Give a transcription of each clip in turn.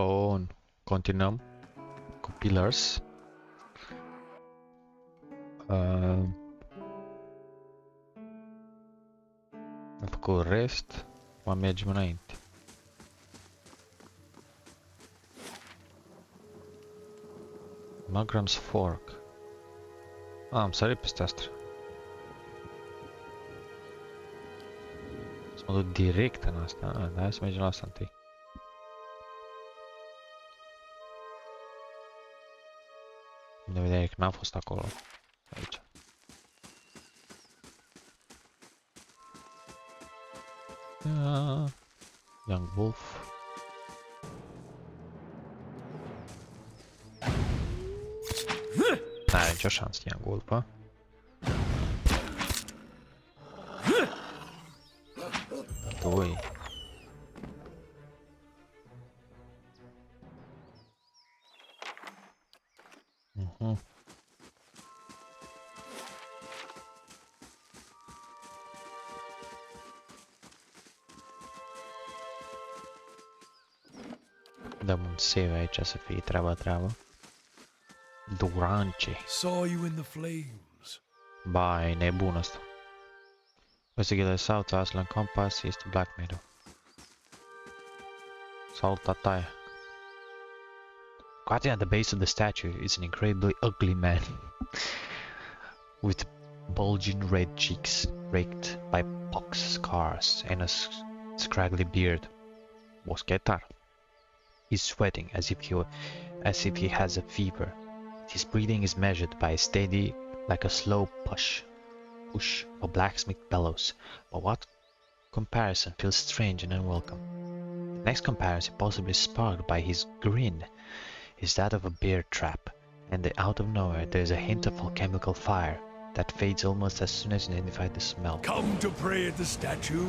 Bun. Continuăm cu Pillars. Am făcut rest. Mai mergem înainte. Magram's Fork. Am sărit peste asta. Să mă duc direct în asta. Dar hai să mergem la asta întâi. De vedere că n-am fost acolo. Aici. Young Wolf. N-are nicio șansă Young Wolf, a? Doi. Dăm un save aici să fie treaba. Durance. Saw you in the flames. Ba, e nebun ăsta. Investigate South Aslan Compass, East Black Meadow. Salut, tataia. Squatting at the base of the statue is an incredibly ugly man. With bulging red cheeks raked by pox scars and a scraggly beard. Moschetar. He's sweating as if he has a fever. His breathing is measured by a steady, like a slow push of blacksmith bellows. But what comparison feels strange and unwelcome. The next comparison, possibly sparked by his grin, is that of a bear trap, and out of nowhere there is a hint of alchemical fire that fades almost as soon as you identify the smell. Come to pray at the statue?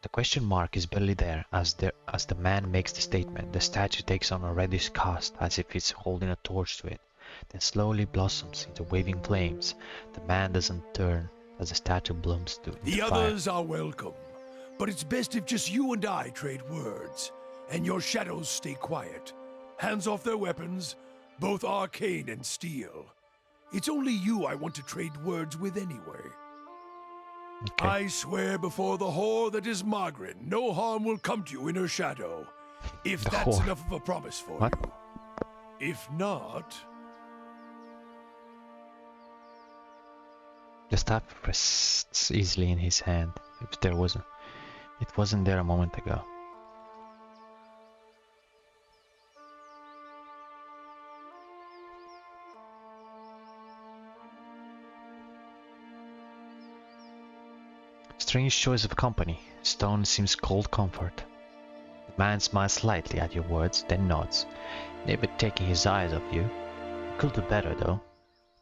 The question mark is barely there as the man makes the statement. The statue takes on a reddish cast as if it's holding a torch to it, then slowly blossoms into waving flames. The man doesn't turn as the statue blooms to The fire. others are welcome, but it's best if just you and I trade words, and your shadows stay quiet. Hands off their weapons, both arcane and steel. It's only you I want to trade words with anyway. Okay. I swear before the whore that is Margaret, no harm will come to you in her shadow. If The that's whore. enough of a promise for What? you. If not... The staff rests easily in his hand. It wasn't there a moment ago. Strange choice of company. Stone seems cold comfort. The man smiles slightly at your words, then nods, never taking his eyes off you. Could do better though.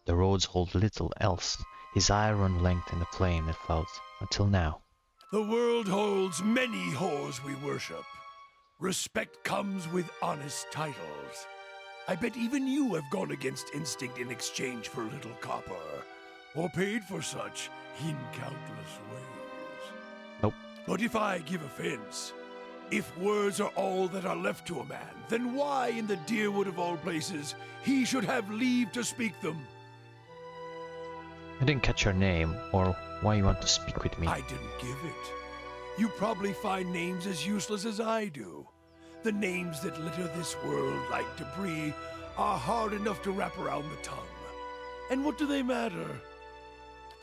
The roads hold little else. His eye run length in the flame that floats, until now. The world holds many whores we worship. Respect comes with honest titles. I bet even you have gone against instinct in exchange for a little copper, or paid for such in countless ways. Nope. But if I give offense, if words are all that are left to a man, then why in the Deerwood of all places he should have leave to speak them? I didn't catch your name, or why you want to speak with me. I didn't give it. You probably find names as useless as I do. The names that litter this world like debris are hard enough to wrap around the tongue. And what do they matter?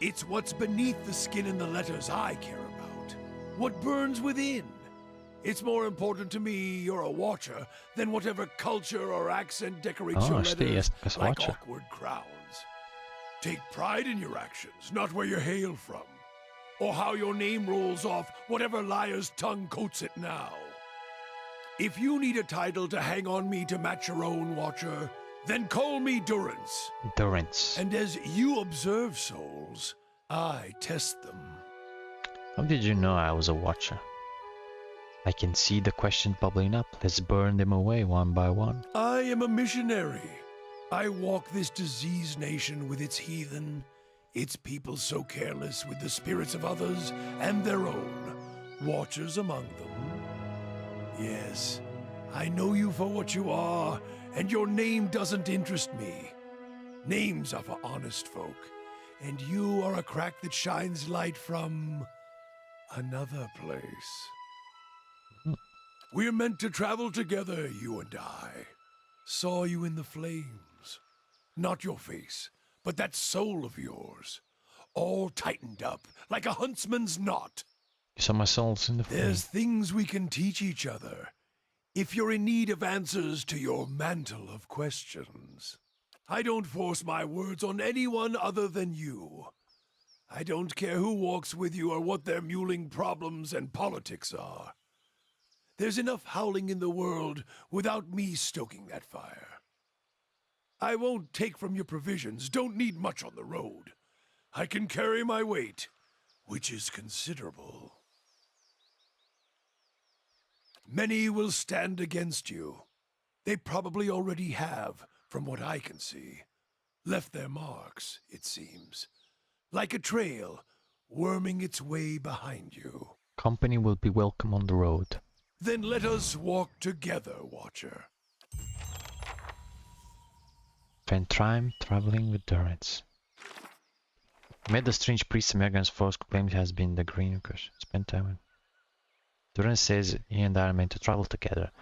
It's what's beneath the skin and the letters I care about. What burns within. It's more important to me you're a watcher than whatever culture or accent decorates your știi, letters că-s like watcher. awkward crowns. Take pride in your actions, not where you hail from, or how your name rolls off whatever liar's tongue coats it now. If you need a title to hang on me to match your own, Watcher, then call me Durance. Durance. And as you observe souls, I test them. How did you know I was a watcher? I can see the question bubbling up. Let's burn them away one by one. I am a missionary. I walk this diseased nation with its heathen, its people so careless with the spirits of others and their own. Watchers among them. Yes, I know you for what you are, and your name doesn't interest me. Names are for honest folk, and you are a crack that shines light from another place. We're meant to travel together, you and I. Saw you in the flames. Not your face, but that soul of yours. All tightened up, like a huntsman's knot. So my soul's in the There's flame. things we can teach each other, if you're in need of answers to your mantle of questions. I don't force my words on anyone other than you. I don't care who walks with you or what their mewling problems and politics are. There's enough howling in the world without me stoking that fire. I won't take from your provisions, don't need much on the road. I can carry my weight, which is considerable. Many will stand against you. They probably already have, from what I can see. Left their marks, it seems. Like a trail, worming its way behind you. Company will be welcome on the road. Then let us walk together, Watcher. Spend time traveling with Durance. Met the strange priest American's force claimed has been the Greenwalkers. Spend time with Durance says he and I are meant to travel together,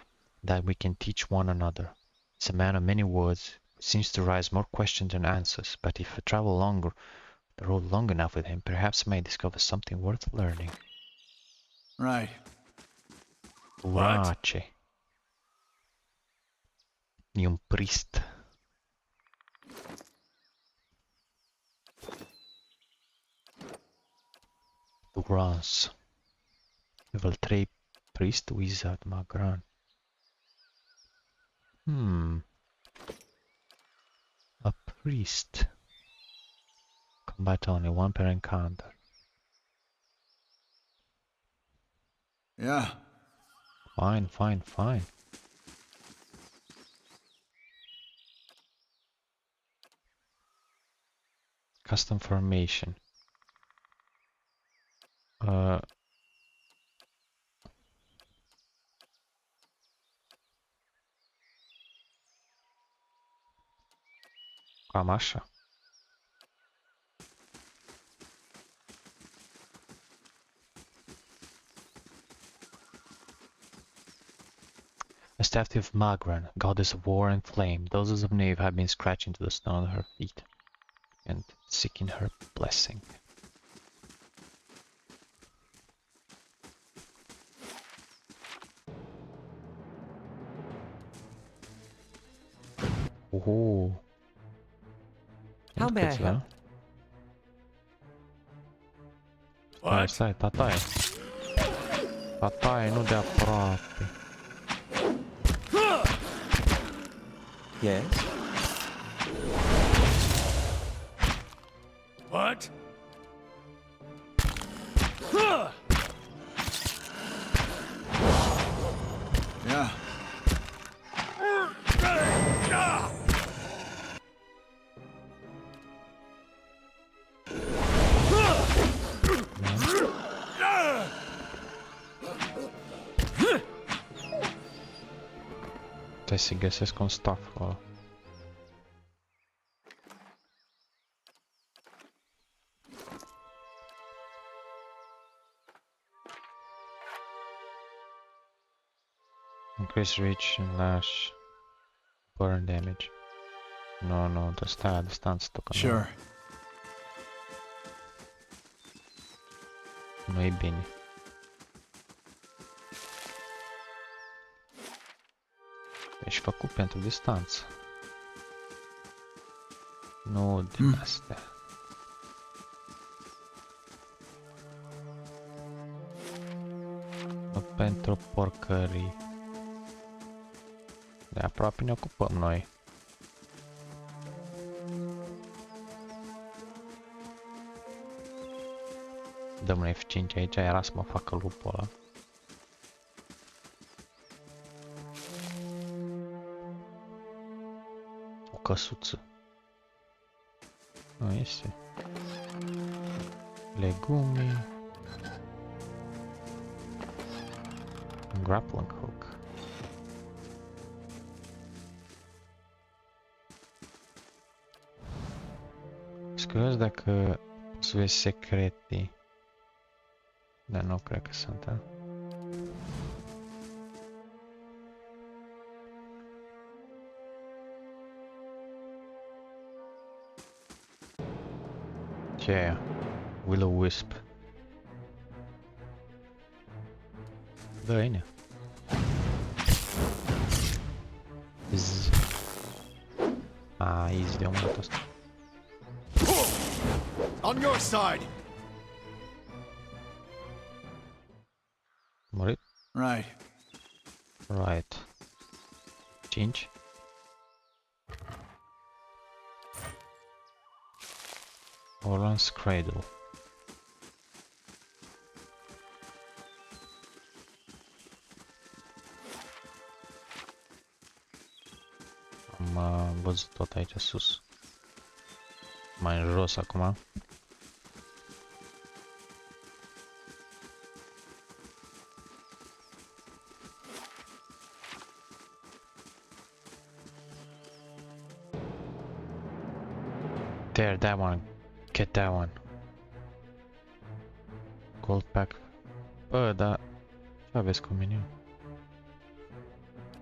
that we can teach one another. He's a man of many words, who seems to raise more questions than answers, but if I travel the road long enough with him, perhaps I may discover something worth learning. Right. Urace. E un priest. Durance. Level 3 priest wizard Magran. A priest. Combat only one per encounter. Yeah. Fine, fine, fine. Custom formation. Cam așa. A statue of Magran, goddess of war and flame. Dozens of Nave have been scratching to the stone at her feet and seeking her blessing. Oh. How may I help? Stai, tatai. Tatai, nu de aproape. Yes? What? Yeah. Trebuie să găsesc un staff acolo. Increase reach and lash. Burn damage. Nu, stai la distanță tu, că Sure. nu e bine. Ești făcut pentru distanță. Nu din astea. Nu pentru porcării. De aproape ne ocupăm noi. Dăm un F5 aici, era să mă facă lupul ăla. O căsuță. Nu este. Legume. grappling hook. Sunt curios dacă poți să vezi secrete. Dar nu cred că sunt, a? Ce e aia? Will-o-wisp. Da, ine. Z. Easy de omul ăsta. On your side! Murit? Right. Right. 5. Orange Cradle. Am văzut tot aici sus. Mai în jos acum. There, that one. Get that one. Gold pack. Bă, dar ce aveți cu mine?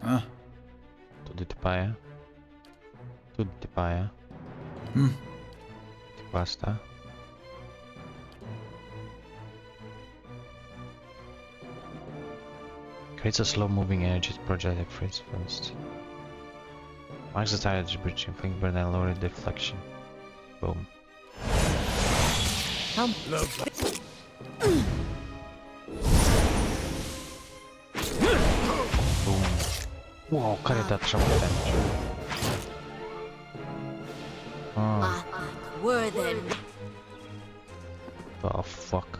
Huh? Tu du-te pe aia. Tu du-te pe aia. Cu asta. Creates a slow-moving energy projectile freeze first. Marks the target's breaching, finger and lower deflection. Boom. Boom. Wow, care dat așa mult damage. Were then. The fuck.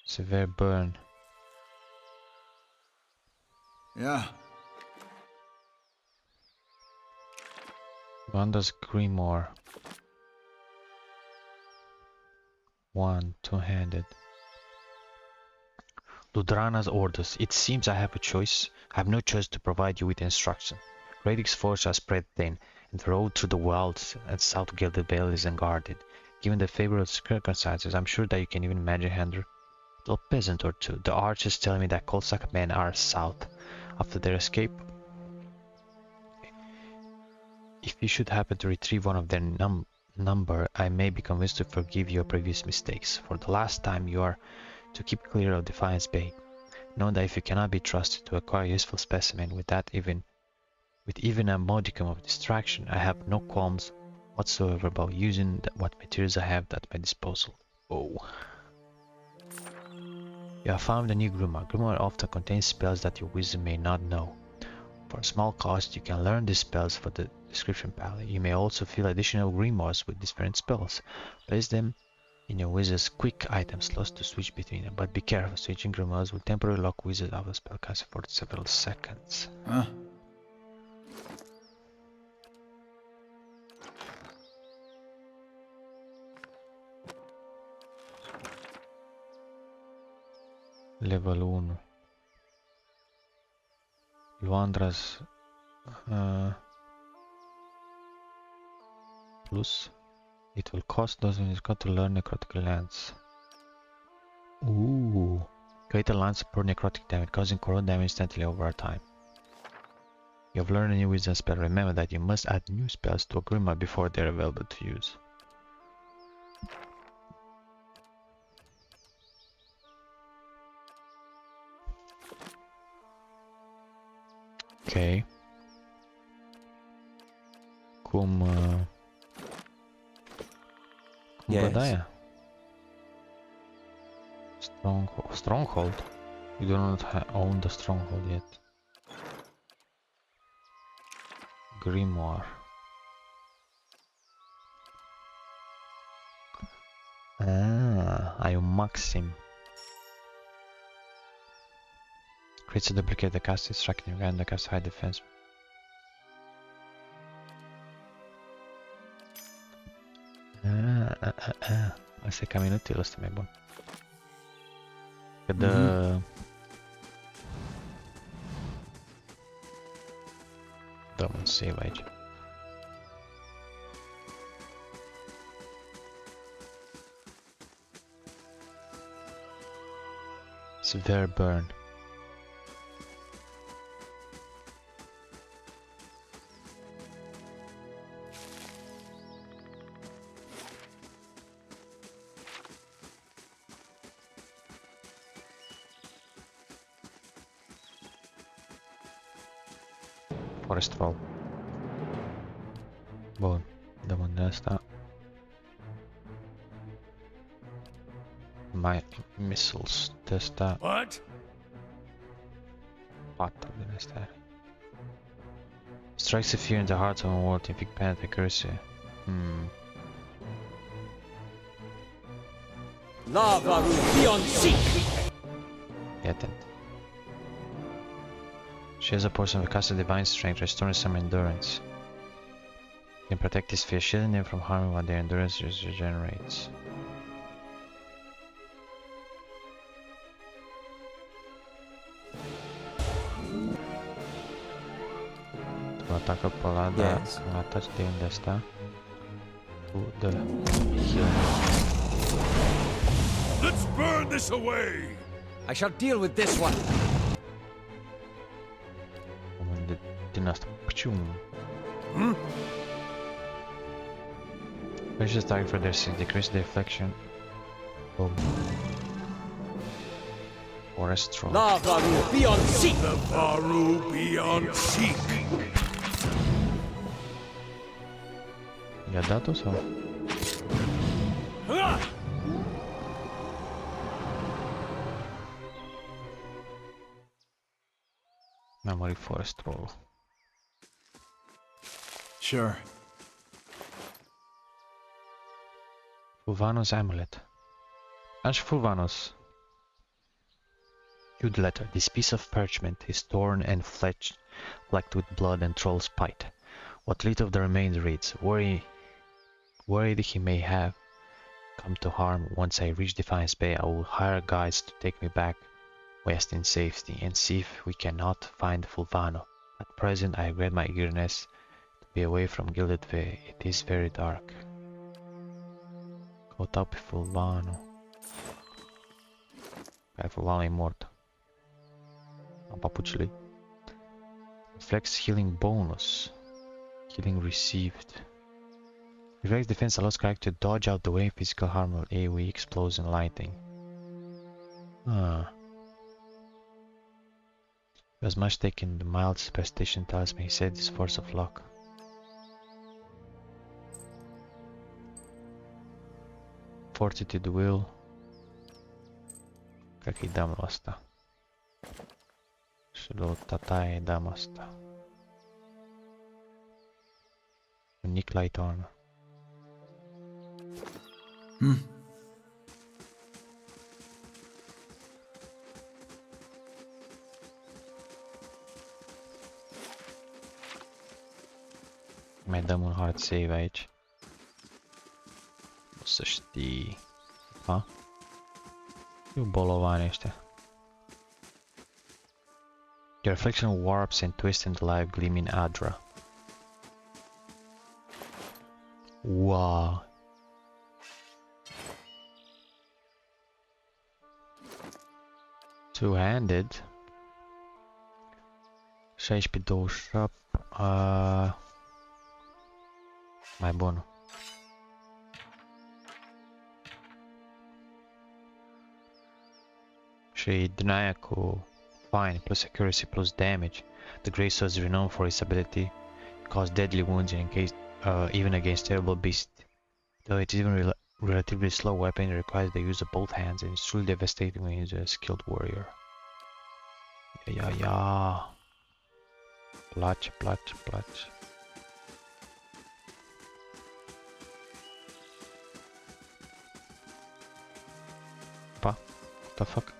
Severe burn. Yeah. Wanda's Grimoire. One, two-handed. Ludrana's orders. It seems I have a choice. I have no choice to provide you with instruction. Radix forces are spread thin, and the road through the wilds and South Gilded Vale is unguarded. Given the favorable circumstances, I'm sure that you can even manage to handle a peasant or two. The archers tell me that Kolsak men are south. After their escape, if you should happen to retrieve one of their number, I may be convinced to forgive your previous mistakes. For the last time, you are to keep clear of Defiance Bay. Know that if you cannot be trusted to acquire a useful specimen with even a modicum of distraction, I have no qualms whatsoever about using what materials I have at my disposal. Oh. You have found a new grimoire. Grimoire often contains spells that your wizard may not know. For a small cost, you can learn these spells for the description palette. You may also fill additional grimoires with different spells. Place them in your wizard's quick item slots to switch between them, but be careful, switching grimoires will temporarily lock wizard out of spellcasting for several seconds. Huh? Level 1. Luandra's plus. It will cost those when it's got to learn necrotic lance. Ooh. Create a lance per necrotic damage, causing corrode damage instantly over time. You have learned a new wisdom spell. Remember that you must add new spells to a grimoire before they are available to use. Ok. Cum văd aia? Stronghold? You do not own the stronghold yet. Grimoire. Ai un maxim. Creates a duplicate the cast is striking and the cast high defense. Asta e cam inutil, ăsta mai bun. Că dă... Dăm un save aici. Severe burn. Forest roll. Bun, dăm în asta. My missiles de asta. What? 4 din astea. Strikes a fear in the heart of a world, inflict pain at accuracy. Lava room beyond seek. Be atent. She has a portion of a cast of divine strength, restoring some endurance. Can protect his fear, shielding them from harm while their endurance regenerates. Tu atacă pe ăla, dar Yes. îl ataci de unde asta. Tu dă heal. Let's burn this away! I shall deal with this one. Din asta. Pcium. Precious target for their sake, decrease the deflection. Boom. Forest roll. Lava room beyond seek. The Varu beyond seek! I-a dat-o sau? Memory forest roll. Sure. Fulvanus amulet. Ash Fulvanus. Huge letter. This piece of parchment is torn and flecked with blood and troll spite. What little of the remains reads, worried he may have come to harm. Once I reach Defiance Bay, I will hire guides to take me back west in safety and see if we cannot find Fulvano. At present, I regret my eagerness to be away from Gilded Bay. It is very dark. Căutau pe Fulvano. Care Fulvano e mort. Am papucile. Reflects healing bonus. Healing received. Reflects defense allows character to dodge out the way physical harm will AoE explosion lighting. He was much taken. The mild superstition tells me he said this force of luck. Fortitude will. Cred că-i dăm la asta. Și lui tataie dăm asta. Unique light armor. Mai dăm un hard save aici. O să știi. Ha? Eu bolovani ăștia. Your reflection warps and twists in the live gleaming Adra. Wow. Two-handed. 16-27. Mai bun. Și din aia cu fine plus accuracy plus damage. The Grey Sword is renowned for its ability to cause deadly wounds in case, even against terrible beasts. Though it is even relatively slow weapon, it requires the use of both hands and is truly devastating when used as a skilled warrior. Ia. Place. Pa, what the fuck?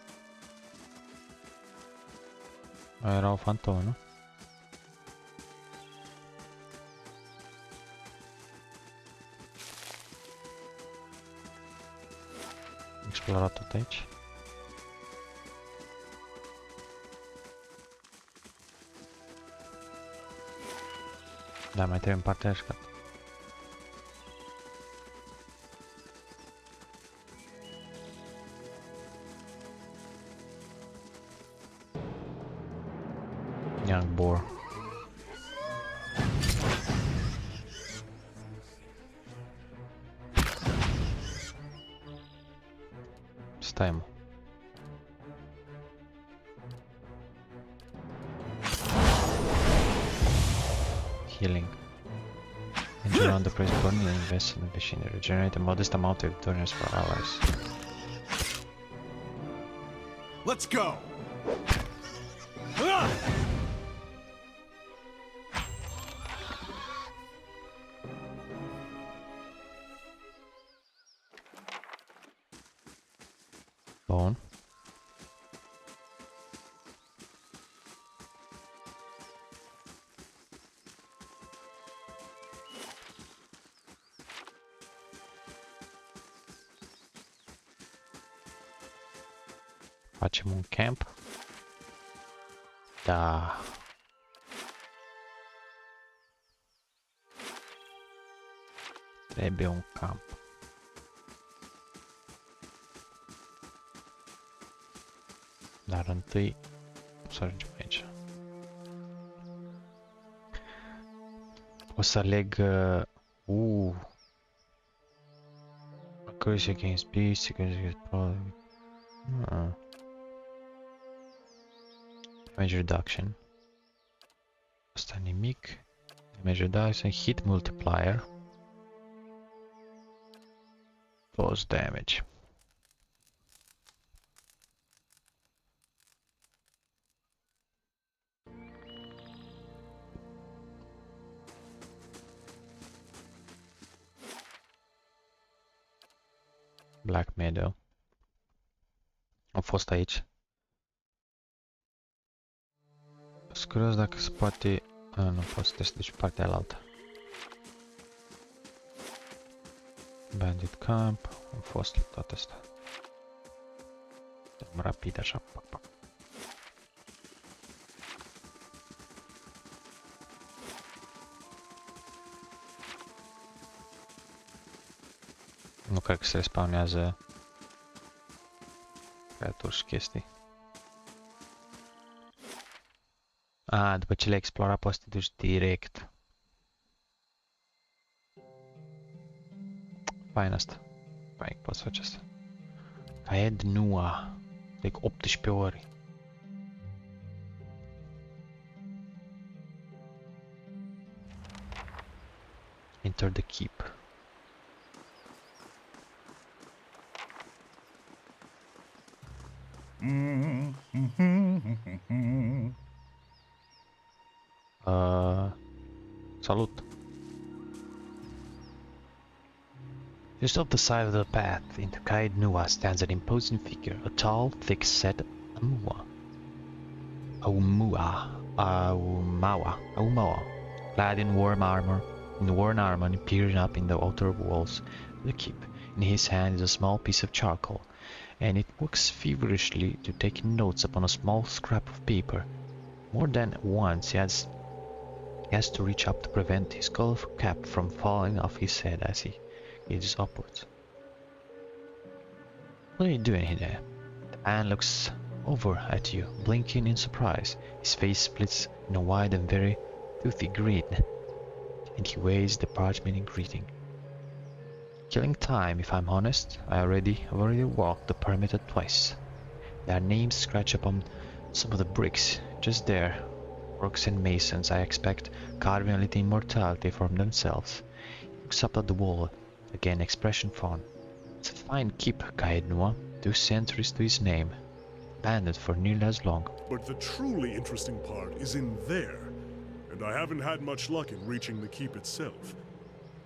Era o fantomă, nu? Explorat tot aici. Da, mai trebuie în partea aia. Young boar. Stai, mă. Healing. Engine on the press button and invest in the machinery. Regenerate a modest amount of endurance for allies. Let's go! Bun. Facem un camp. Da. Trebuie un camp. Dar întâi să ajungem aici. O să aleg accuracy against beasts, accuracy against problem. Damage reduction. Asta nimic. Damage reduction, hit multiplier. Plus damage. Black Meadow. Am fost aici. Sunt curios dacă se poate... nu pot să testez partea alaltă. Bandit Camp. Am fost la toate astea. Dăm rapid așa. Pac, pac. Nu cred că se respawnează creaturi și chestii. A, după ce le-ai explorat poți să te duci direct. Fain asta. Fain, poți să faci asta. Caed Nua. Like 18 ori. Enter the keep. Salut. Just off the side of the path into Caed Nua stands an imposing figure, a tall, thick-set Aumaua, clad in worn armor and peering up in the outer walls of the keep. In his hand is a small piece of charcoal, and it works feverishly to take notes upon a small scrap of paper. More than once he has to reach up to prevent his skull cap from falling off his head as he gazes upwards. What are you doing here? The man looks over at you, blinking in surprise. His face splits in a wide and very toothy grin, and he waves the parchment in greeting. Killing time, if I'm honest. I've already walked the perimeter twice. Their names scratch upon some of the bricks, just there. Orcs and masons, I expect, carving a little immortality for themselves. He looks up at the wall, again expression fond. It's a fine keep, Caed Nua, 2 centuries to his name. Abandoned for nearly as long. But the truly interesting part is in there, and I haven't had much luck in reaching the keep itself.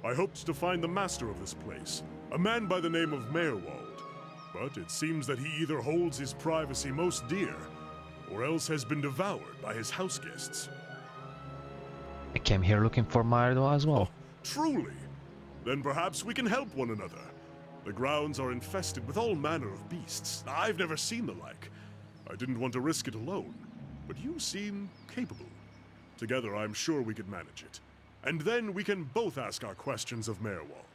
I hoped to find the master of this place, a man by the name of Meerwald, but it seems that he either holds his privacy most dear, or else has been devoured by his house guests. I came here looking for Meerwald as well. Truly? Then perhaps we can help one another. The grounds are infested with all manner of beasts. I've never seen the like. I didn't want to risk it alone, but you seem capable. Together, I'm sure we could manage it. and then we can both ask our questions of Merewald.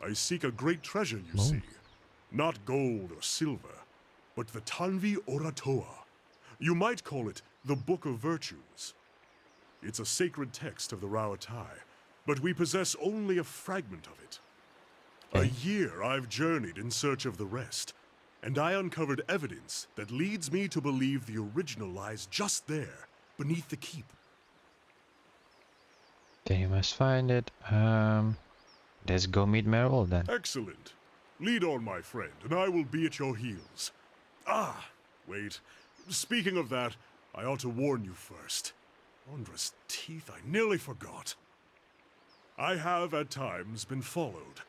I seek a great treasure, you see. Not gold or silver, but the Tanvi Oratoa. You might call it the Book of Virtues. It's a sacred text of the Rauatai, but we possess only a fragment of it. A year I've journeyed in search of the rest, and I uncovered evidence that leads me to believe the original lies just there, beneath the keep. Then you must find it. Let's go meet Merrill then. Excellent. Lead on, my friend, and I will be at your heels. Ah, wait. Speaking of that, I ought to warn you first. Ondra's teeth, I nearly forgot. I have, at times, been followed.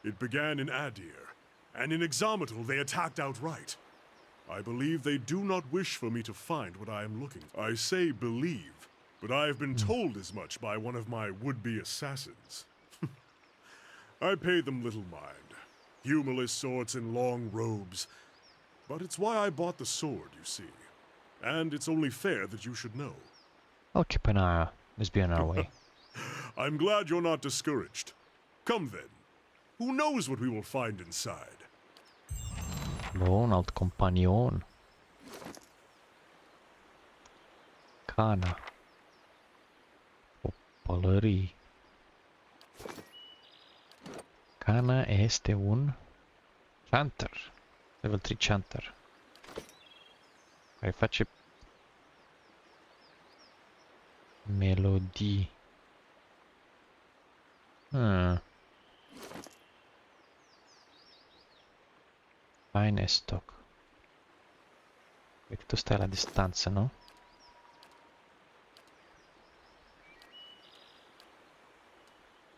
It began in Adir, and in Exometal they attacked outright. I believe they do not wish for me to find what I am looking for. I say believe, but I have been told as much by one of my would-be assassins. I pay them little mind. Humorless sorts in long robes. But it's why I bought the sword, you see. And it's only fair that you should know. I'll keep an eye out. Let's be on our way. I'm glad you're not discouraged. Come then. Who knows what we will find inside? Buon, alt companion. Cana. O pălării. Cana este un chanter. Level 3 chanter. Care face melodii. Fine stock. Cred că tu stai la distanță, nu?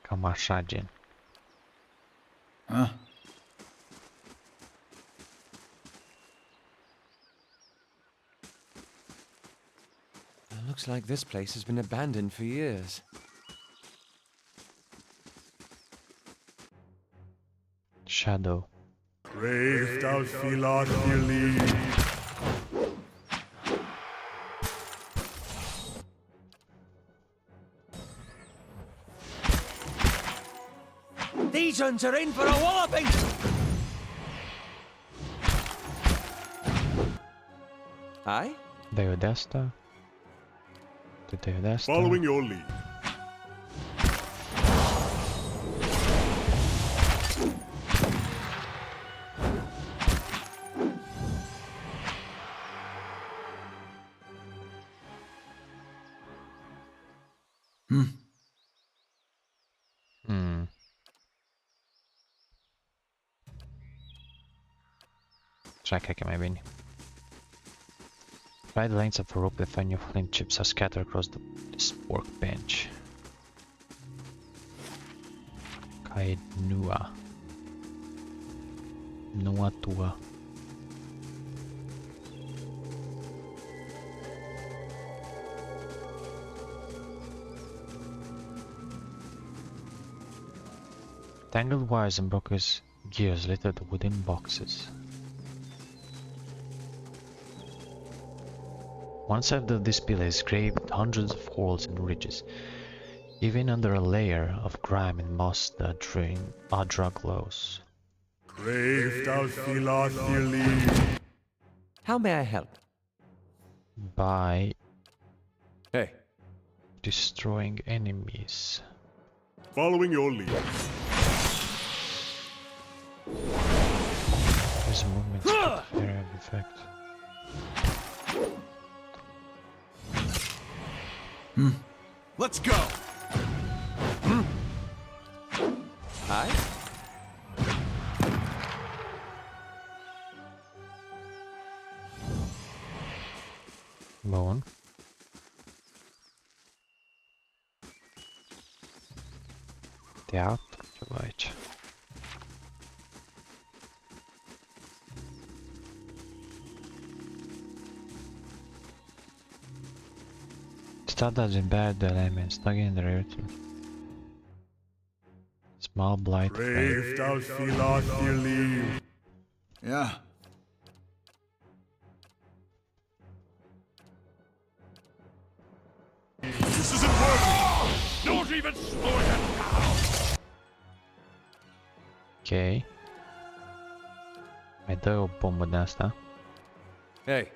Cam așa, gen. Huh? Looks like this place has been abandoned for years. Shadow. Brave thou filat These uns are in for a walloping! Aye? Dai-o de asta. Tu dai-o de asta. Following your lead. Așa cred că e mai bine. Try the lengths of a rope to find your flint chips are scattered across this workbench. Caed Nua. Nua tua. Tangled wires and broken gears litter the wooden boxes. One side of this pillar is graved with hundreds of holes and ridges. Even under a layer of grime and moss the Adra glows. Brave thou filat How may I help? By Hey. destroying enemies. Following your lead. There's movement area of effect. Let's go! Aye? Bun. Teatru, ceva aici. Stardust and bad elements stuck in the earth. Small blight. Brave thou filat Yeah. This isn't working! Naughty even slower than now! Ok. Mai dă o bombă de asta. Hey,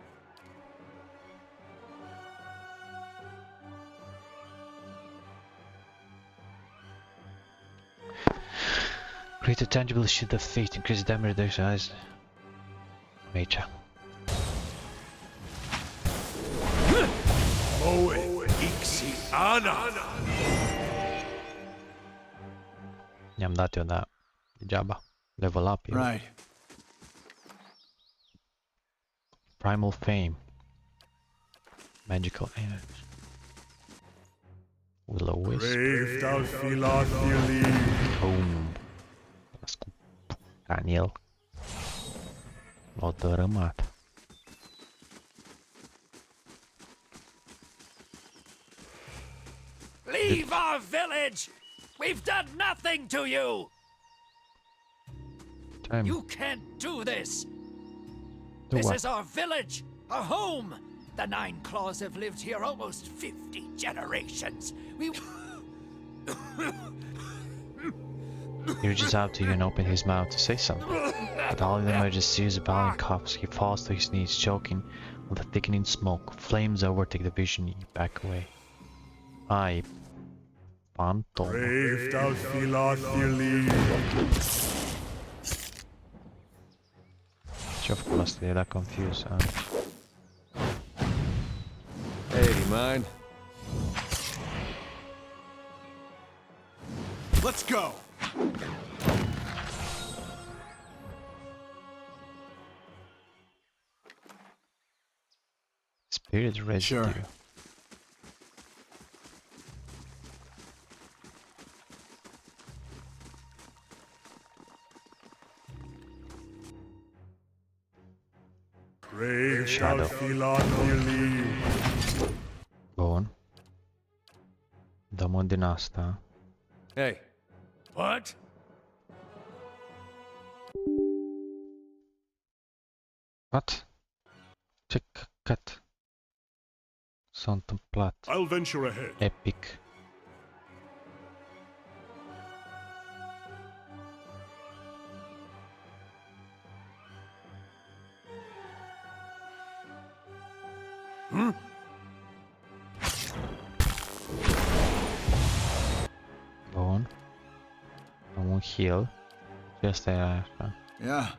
Create a tangible shield of fate. Increase damage their size. Major. Moe ixi ana! I-am dat eu, dar degeaba. Level up eu. Right. Primal Fame. Magical energy. Will-o-wisp. Brave thou Philotheli. Boom. Las cu ca în el. L-au dărâmat. Leave our village! We've done nothing to you! Time. You can't do this! Do This what? is our village, our home! The Nine Claws have lived here almost 50 generations. We... He reaches out to you and opens his mouth to say something. But all he emerges series of violent coughs. He falls to his knees, choking on the thickening smoke. Flames overtake the vision. You back away. Ai, Phantom. Brave thou Philotheli. Ce-a făcut asta? Era confuz. hey, do you mind? Let's go. Spirit residue. Sure. Brave thou Shadow. Philotheli. Bun. Dăm-o din asta. Hey, What? What? Ce căcat s-a întâmplat? I'll venture ahead. Epic. Bun. Am un heal. Și asta era așa. Yeah.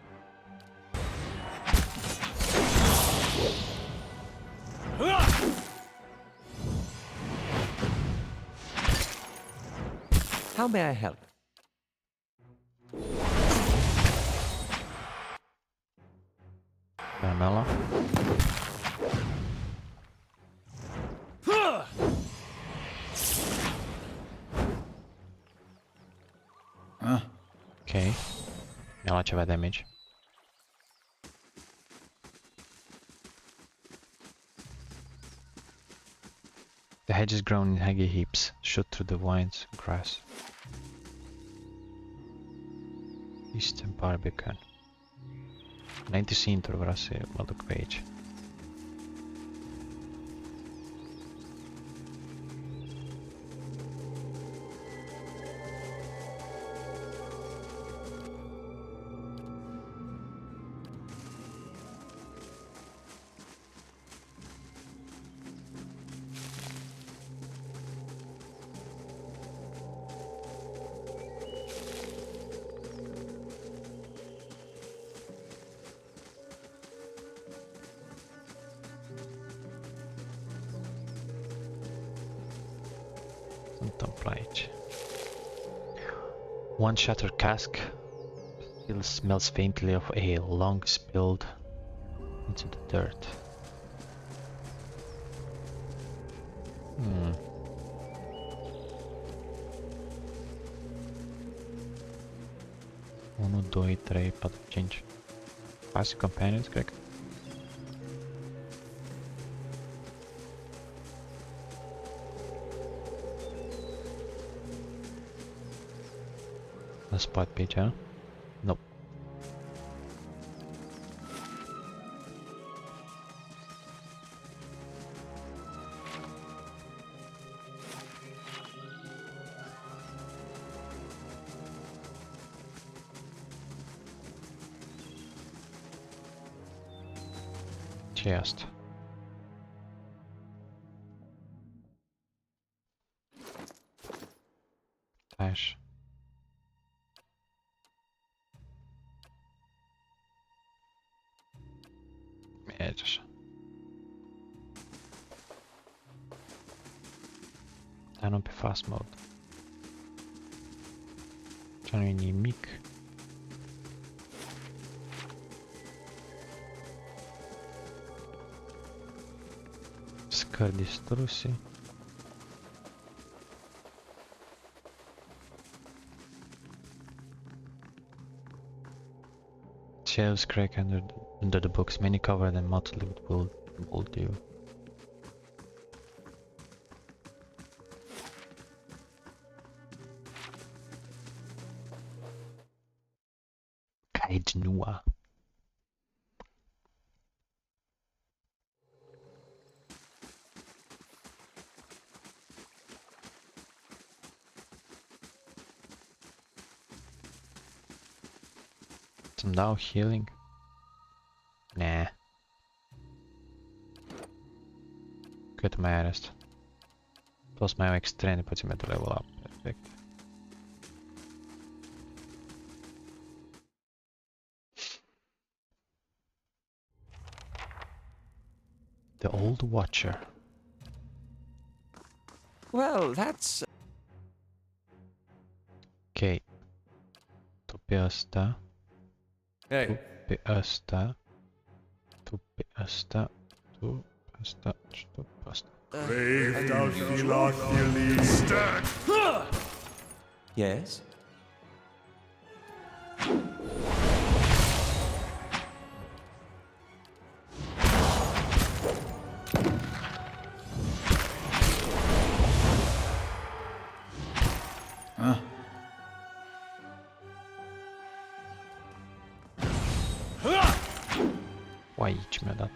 how may I help? Pe ăla. Ok. Mi-a luat ceva damage. The hedges grown in haggy heaps shoot through the vines and grass. Eastern Barbican. Înainte să intru, vreau să mă duc pe aici. Întâmplă aici. One shattered cask still smells faintly of ale, long spilled into the dirt. Hmm. Unu, doi, trei, patru, cinci. Passive companions, cred că. A spot pe aici, nope. chest. Tash. Merge. Turn up fast mode. Turn in nimic. Scări distruse. Shelves crack under the books, many covered and mottled with mildew. Caed Nua. Some now healing. Nah. Cât mai are asta? Toți mai au extrem de puțin pentru level up. Perfect. The Old Watcher. Well, that's... Ok. Tu pe ăsta. Hey, Tu pe ăsta. Tu pe ăsta. Tu pe ăsta. Și tu pe ăsta. Brave thou Philotheles. Stand! yes? Aici mi-a dat.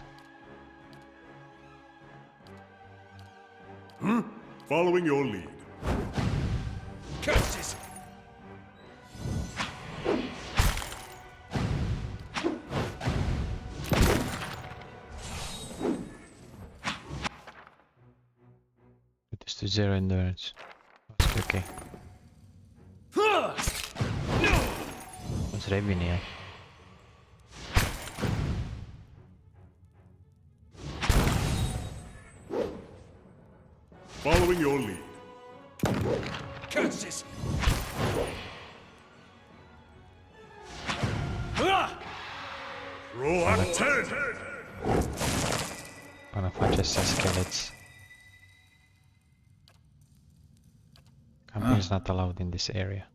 Following your lead. Curses! It is to 0 endurance. That's okay. Let's revine here. Following your lead. Curses! Roll at 10! Până face astea skelets. Camping is not allowed in this area.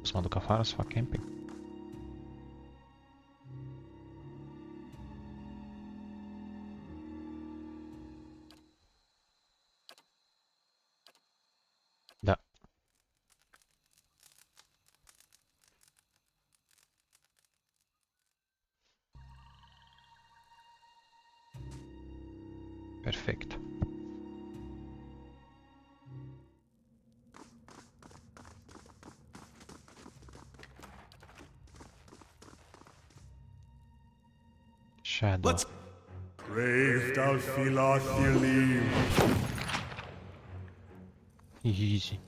O să mă duc afară să fac camping. Da. Perfect. Shadow. Let's Brave thou Philotheles. Easy.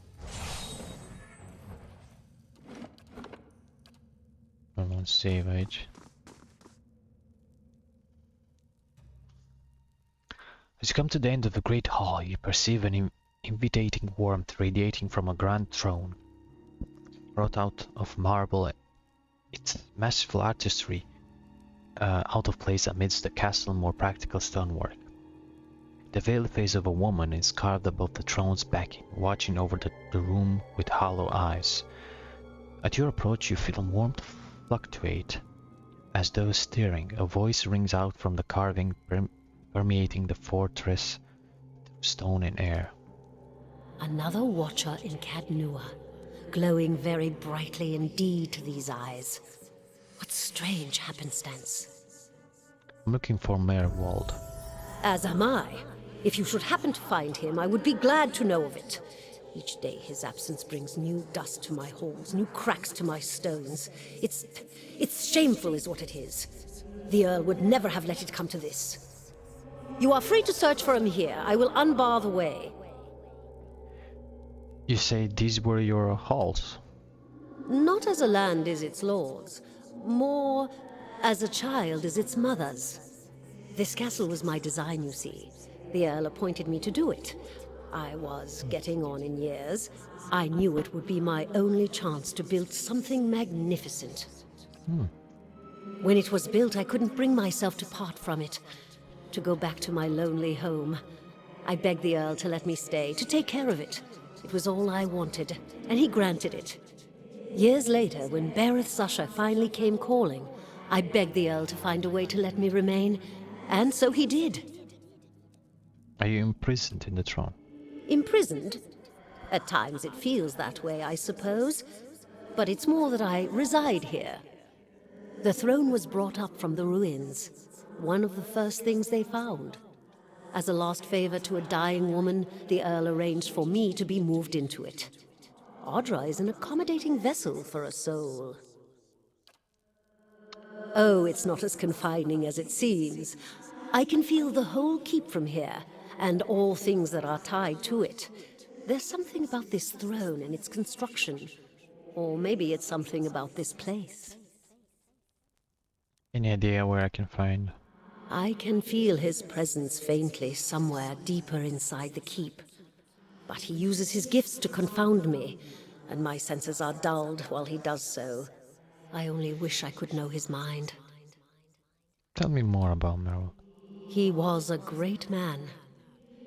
I won't save age. As you come to the end of the great hall, you perceive an inviting warmth radiating from a grand throne, wrought out of marble, its masterful artistry out of place amidst the castle's more practical stonework. The veiled face of a woman is carved above the throne's backing, watching over the room with hollow eyes. At your approach, you feel warmth fluctuate. As though stirring, a voice rings out from the carving, permeating the fortress, stone and air. Another watcher in Caed Nua, glowing very brightly indeed to these eyes. What strange happenstance. I'm looking for Mayor Wald. As am I. If you should happen to find him, I would be glad to know of it. Each day his absence brings new dust to my halls, new cracks to my stones. It's shameful is what it is. The Earl would never have let it come to this. You are free to search for him here. I will unbar the way. You say these were your halls? Not as a land is its lord's, more as a child is its mother's. This castle was my design, you see. The Earl appointed me to do it. I was getting on in years. I knew it would be my only chance to build something magnificent. When it was built, I couldn't bring myself to part from it, to go back to my lonely home. I begged the Earl to let me stay, to take care of it. It was all I wanted, and he granted it. Years later, when Bereth's usher finally came calling, I begged the Earl to find a way to let me remain, and so he did. Are you imprisoned in the throne? Imprisoned? At times it feels that way, I suppose. But it's more that I reside here. The throne was brought up from the ruins, one of the first things they found. As a last favor to a dying woman, the Earl arranged for me to be moved into it. Audra is an accommodating vessel for a soul. Oh, it's not as confining as it seems. I can feel the whole keep from here, and all things that are tied to it. There's something about this throne and its construction. Or maybe it's something about this place. Any idea where I can find? I can feel his presence faintly somewhere deeper inside the keep. But he uses his gifts to confound me, and my senses are dulled while he does so. I only wish I could know his mind. Tell me more about Merrill. He was a great man.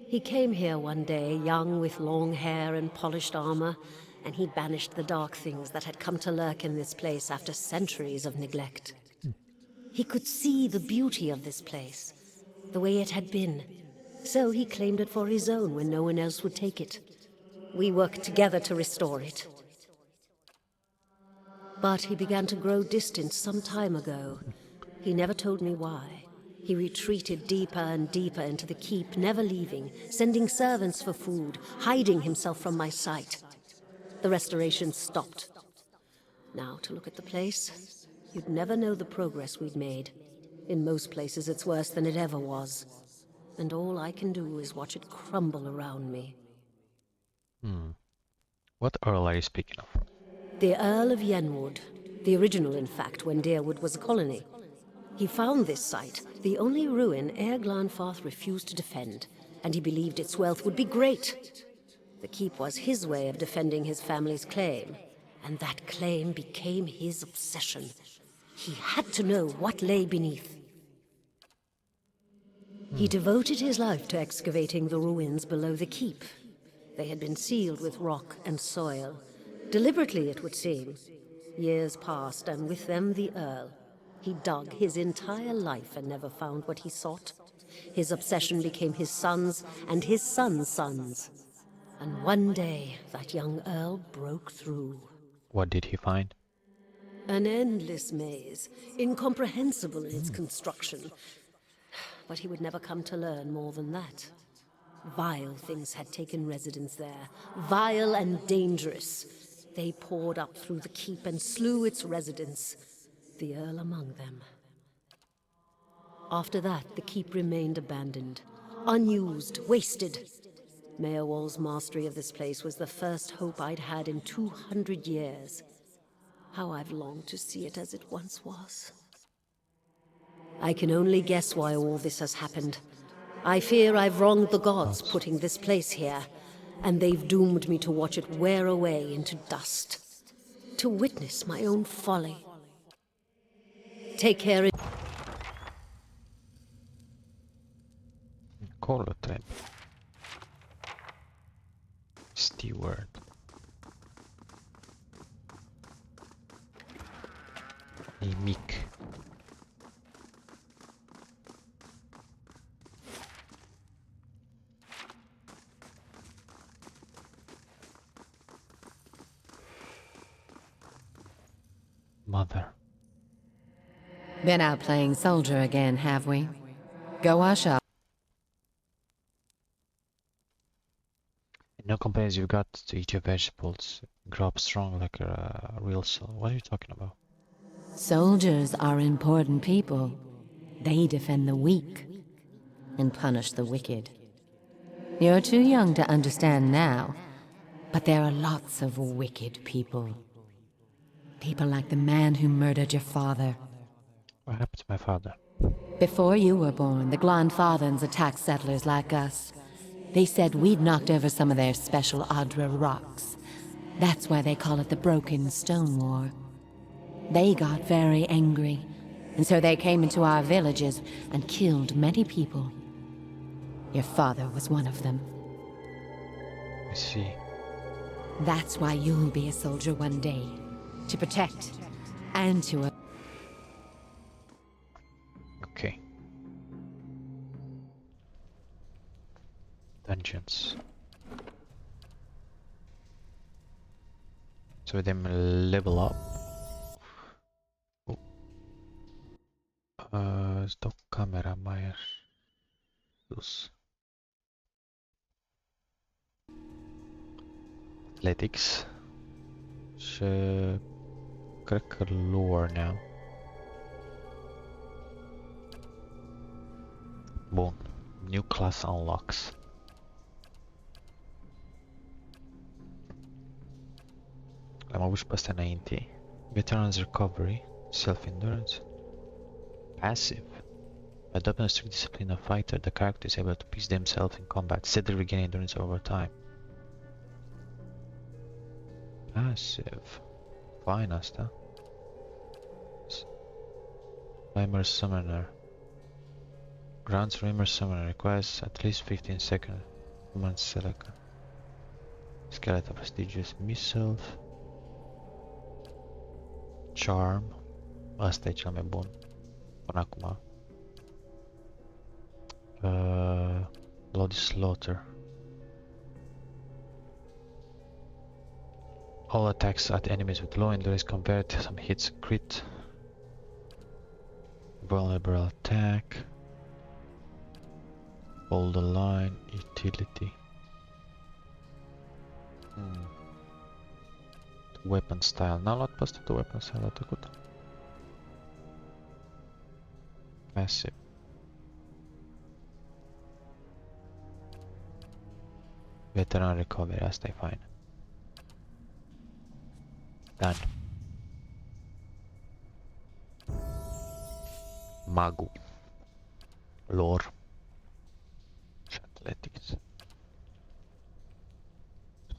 He came here one day, young with long hair and polished armor, and he banished the dark things that had come to lurk in this place after centuries of neglect. He could see the beauty of this place, the way it had been. So he claimed it for his own when no one else would take it. We worked together to restore it. But he began to grow distant some time ago. He never told me why. He retreated deeper and deeper into the keep, never leaving, sending servants for food, hiding himself from my sight. The restoration stopped. Now, to look at the place, you'd never know the progress we'd made. In most places, it's worse than it ever was. And all I can do is watch it crumble around me. What Earl are you speaking of? The Earl of Yenwood. The original, in fact, when Deerwood was a colony. He found this site, the only ruin Ere Glanfarth refused to defend, and he believed its wealth would be great. The keep was his way of defending his family's claim, and that claim became his obsession. He had to know what lay beneath. He devoted his life to excavating the ruins below the keep. They had been sealed with rock and soil. Deliberately, it would seem. Years passed, and with them the Earl. He dug his entire life and never found what he sought. His obsession became his sons and his sons' sons. And one day, that young Earl broke through. What did he find? An endless maze, incomprehensible in its construction. But he would never come to learn more than that. Vile things had taken residence there, vile and dangerous. They poured up through the keep and slew its residents, the Earl among them. After that, the keep remained abandoned, unused, wasted. Meowall's mastery of this place was the first hope I'd had in 200 years. How I've longed to see it as it once was. I can only guess why all this has happened. I fear I've wronged the gods putting this place here, and they've doomed me to watch it wear away into dust. To witness my own folly. Take care. Kolotred. Steward. A meek. Mother. Been out playing soldier again, have we? Go wash up. No competition. place you've got to eat your vegetables. Grow up strong like a real soul. What are you talking about? Soldiers are important people. They defend the weak and punish the wicked. You're too young to understand now, but there are lots of wicked people. People like the man who murdered your father. What happened to my father? Before you were born, the Glanfathans attacked settlers like us. They said we'd knocked over some of their special Adra rocks. That's why they call it the Broken Stone War. They got very angry, and so they came into our villages and killed many people. Your father was one of them. I see. That's why you'll be a soldier one day. To protect and to... Okay. Dungeons. So them level up. Stop camera mai sus. Athletics. Și cred că lore now. Bun. New class unlocks. L-am avut și pe astea înainte. Veteran's recovery. Self-endurance. Passive. By adopting a strict discipline of fighter, the character is able to pace themselves in combat, steadily regaining endurance over time. Passive. Fine asta. Timer Summoner. Grants Rimmer Summoner. Requires at least 15 seconds. Human select. Skeleton Prestigious Missile. Charm. Asta e cel mai bun. Până acum. Bloody Slaughter. All attacks at enemies with low endurance convert some hits crit. Vulnerable attack. Hold the line. Utility. Weapon style. N-am luat pe ăsta de weapon style la trecut. Passive. Veteran recovery, asta e fain. Done. Magu. Lore. Și athletics.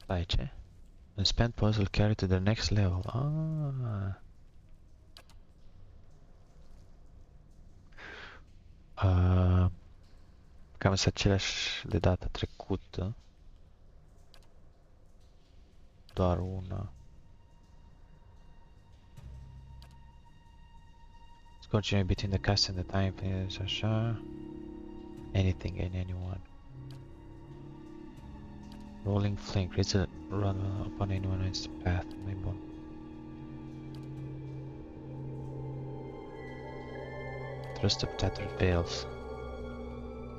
Stai, ce? And spend puzzle carry to the next level. Ah. Cam sunt aceleași de data trecută. Doar una. Continue between the cast and the time is așa. Anything and anyone. Rolling flame creates a run upon anyone in its path. Mai bun. Thrust of tattered veils.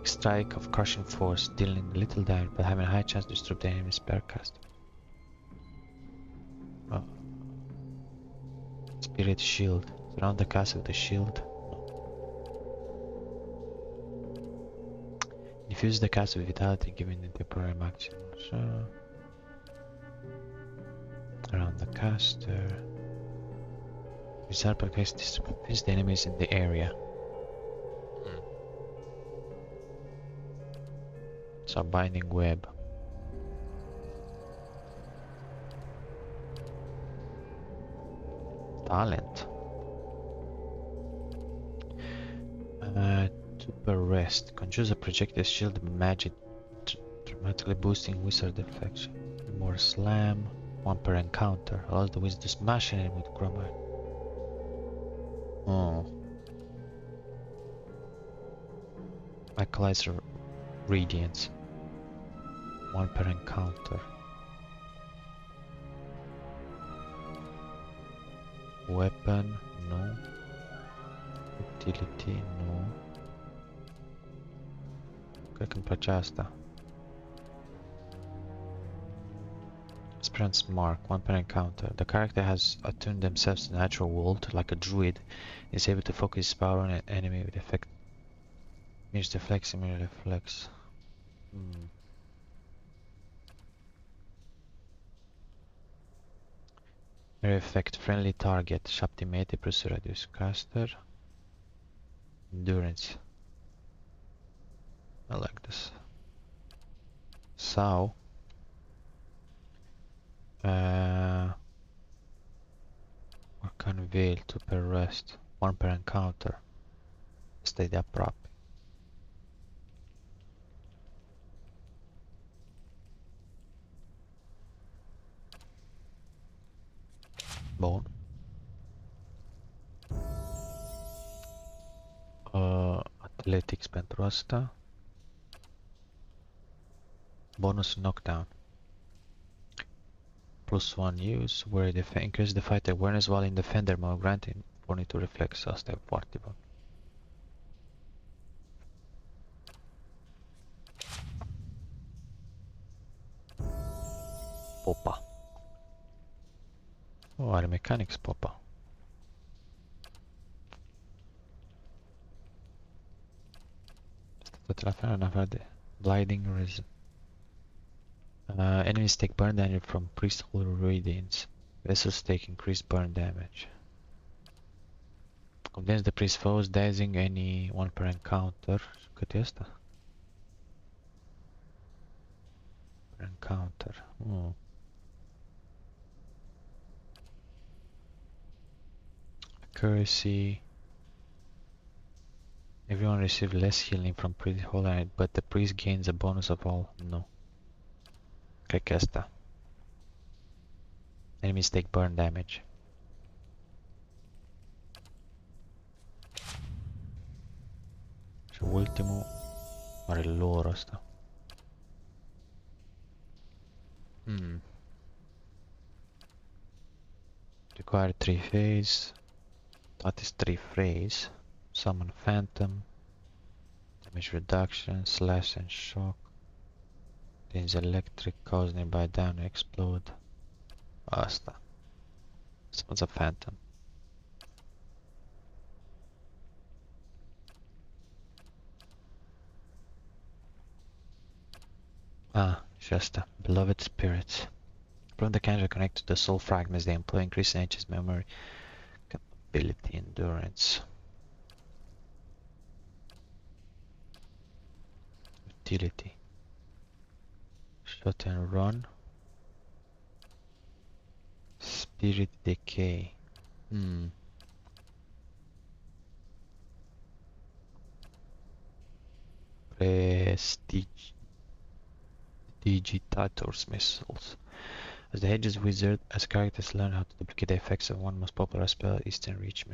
Strike of crushing force, dealing little damage but having a high chance to disturb the enemy's spellcast. Spirit shield. Surround the castle with a shield. No. Diffuse the castle with vitality, giving it temporary maximum. So, around the caster. Result per case distributes the enemies in the area. So binding web. Talent. Super rest. Conjures a projectile shield magic, dramatically boosting wizard deflection. More slam. One per encounter. Allows the wizard to smash an enemy with grammar. Oh. Equalizer radiance. One per encounter. Weapon, no. Utility, no. Cred că îmi place asta. Reference mark, one per encounter. The character has attuned themselves to natural world like a druid, is able to focus his power on an enemy with effect. Mirrors deflects, mirror reflex. Mirror effect, friendly target, 70 meter plus radius caster. Endurance. I like this. So, Arcane Veil, 2 per rest, 1 per encounter. Stay the prop. Bun. Athletics pentru asta. Bonus knockdown. +1 use, where increase the fight awareness while in defender mode, granting 42 reflex. Asta e foarte bun. Popa. Oh, are mechanics Popa. Toate la fel în afară de Blinding Reason. Enemies take burn damage from priesthood radiance. Vessels take increased burn damage. Condemns the priest foes, dazing any one per encounter. Cât e asta? Per encounter. Accuracy. Everyone receives less healing from priest hold, but the priest gains a bonus of all. No. Cred că asta. Enemies take burn damage. Și ultimul are lore asta. Require 3 phase. That is 3 phase. Summon Phantom. Damage reduction, slash and shock. Things electric, cause nearby down to explode. Asta. Summons a Phantom. Și asta. Beloved Spirits. From the cancer connect to the soul fragments they employ, increase NH's memory, capability, endurance. Utility. Shot and run. Spirit decay. Prestige. Digitator's missiles. As the Hedge's wizard, as characters learn how to duplicate the effects of one most popular spell, Eastern Reach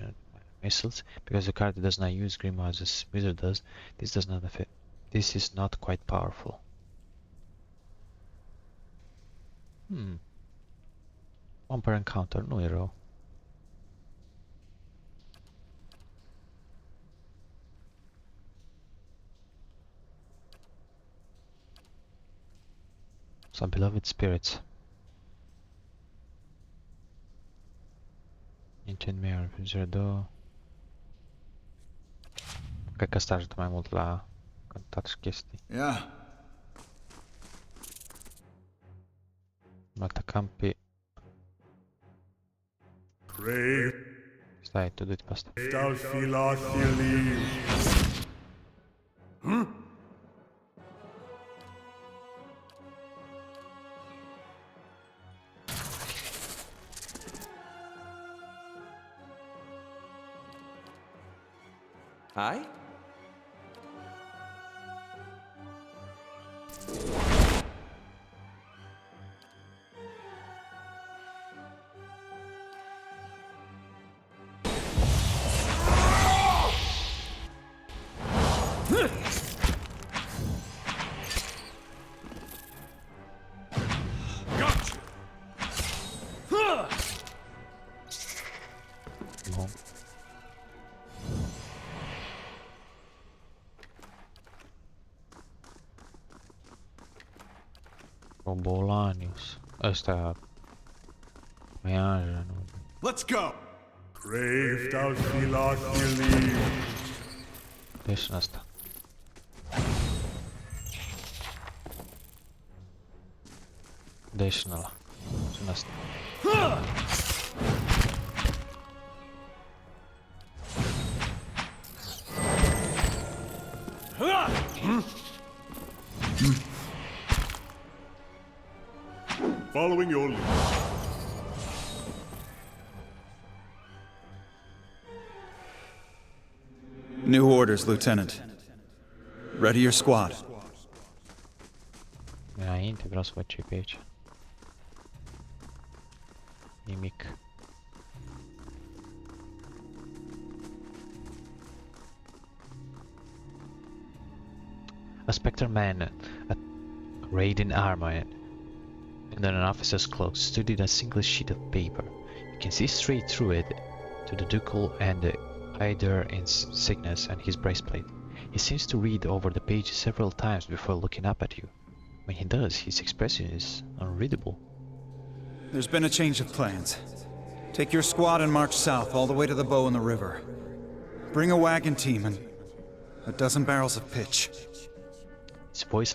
missiles, because the character does not use Grimoire as a wizard does, this does not affect. This is not quite powerful. One per encounter, nu e rău. Some beloved spirits. Ancient Mirror, 02. Cred că asta ajută mai mult la cântat și chestii. Yeah. Mă atacam pe... Pray, Stai, tu du-te pe asta. thou philothili. Aye? Gotcha. Bun. Robolanius. Ăsta Ja, Let's go! Crave thou filachili. lyssna nästa. Additional. Så nästa. Following your lead. New orders, Lieutenant. Ready your squad. Ja inte bra switchy page. Mimic. A spectre man arrayed in armor and an officer's cloak stood in a single sheet of paper. You can see straight through it to the ducal and the eider insignias and his breastplate. He seems to read over the page several times before looking up at you. When he does, his expression is unreadable. There's been a change of plans. Take your squad and march south all the way to the bow in the river. Bring a wagon team and a dozen barrels of pitch. His voice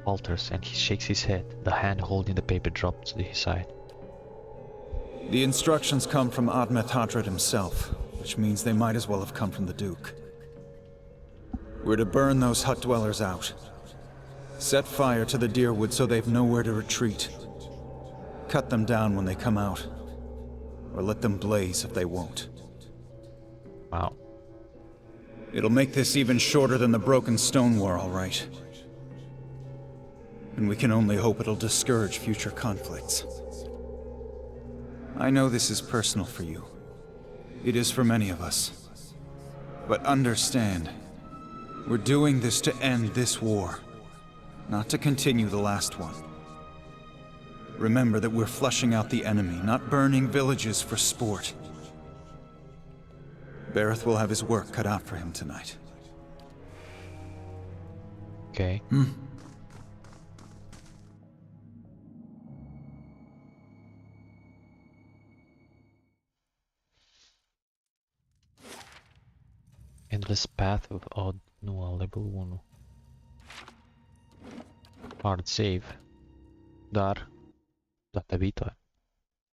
falters and he shakes his head. The hand holding the paper drops to his side. The instructions come from Admeth Hadred himself, which means they might as well have come from the Duke. We're to burn those hut dwellers out. Set fire to the deerwood so they've nowhere to retreat. Cut them down when they come out. Or let them blaze if they won't. Wow. It'll make this even shorter than the broken stone war, all right. And we can only hope it'll discourage future conflicts. I know this is personal for you. It is for many of us. But understand, we're doing this to end this war, not to continue the last one. Remember that we're flushing out the enemy, not burning villages for sport. Bareth will have his work cut out for him tonight. Okay. Endless Path of Caed Nua, level 1. Hard save. Dar. Date vita.